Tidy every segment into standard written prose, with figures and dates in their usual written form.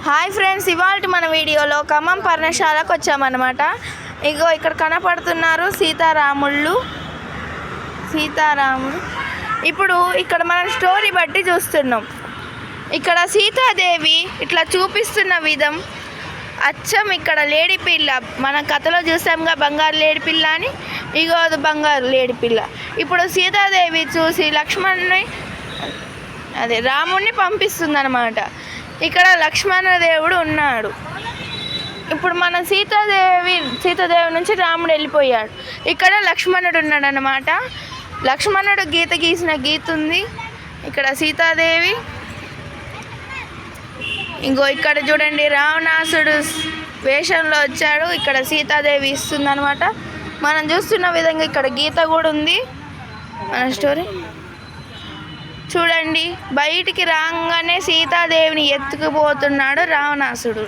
Hi friends, ఇవాళ మన వీడియోలో ఖమ్మం పర్ణశాలకు వచ్చామన్నమాట. ఇగో ఇక్కడ కనపడుతున్నారు సీతారాముడు. ఇప్పుడు ఇక్కడ మనం స్టోరీ బట్టి చూస్తున్నాం. ఇక్కడ సీతాదేవి ఇట్లా చూపిస్తున్న విధం అచ్చం ఇక్కడ లేడి పిల్ల, మన కథలో చూసాంగా బంగారు లేడి పిల్ల అని. ఇగో అది బంగారు లేడి పిల్ల. ఇప్పుడు సీతాదేవి చూసి లక్ష్మణుని రాముణ్ణి పంపిస్తుందన్నమాట. ఇక్కడ లక్ష్మణదేవుడు ఉన్నాడు. ఇప్పుడు మన సీతాదేవి నుంచి రాముడు వెళ్ళిపోయాడు. ఇక్కడ లక్ష్మణుడు ఉన్నాడు అన్నమాట. లక్ష్మణుడు గీత గీసిన గీత ఉంది. ఇక్కడ సీతాదేవి. ఇంకో ఇక్కడ చూడండి, రావణాసుడు వేషంలో వచ్చాడు. ఇక్కడ సీతాదేవి ఇస్తుంది అనమాట. మనం చూస్తున్న విధంగా ఇక్కడ గీత కూడా ఉంది. మన స్టోరీ చూడండి. బయటికి రాగానే సీతాదేవిని ఎత్తుకుపోతున్నాడు రావణాసుడు.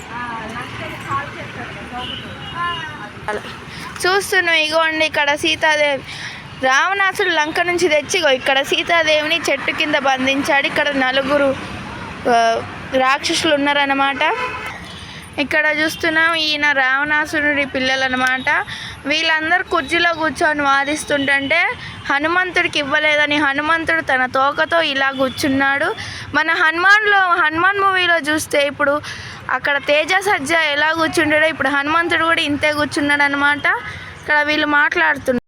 చూస్తున్నాం. ఇగోండి ఇక్కడ సీతాదేవి, రావణాసుడు లంక నుంచి తెచ్చి ఇక్కడ సీతాదేవిని చెట్టు కింద బంధించాడు. ఇక్కడ నలుగురు రాక్షసులు ఉన్నారన్నమాట. ఇక్కడ చూస్తున్నాం, ఈయన రావణాసురుడి పిల్లలు అనమాట. వీళ్ళందరూ కుర్చీలో కూర్చొని వాదిస్తుంటే హనుమంతుడికి ఇవ్వలేదని హనుమంతుడు తన తోకతో ఇలా కూర్చున్నాడు. మన హనుమాన్ మూవీలో చూస్తే ఇప్పుడు అక్కడ తేజ సజ్జ ఎలా కూర్చుంటాడో ఇప్పుడు హనుమంతుడు కూడా ఇంతే కూర్చున్నాడు అనమాట. ఇక్కడ వీళ్ళు మాట్లాడుతున్నారు.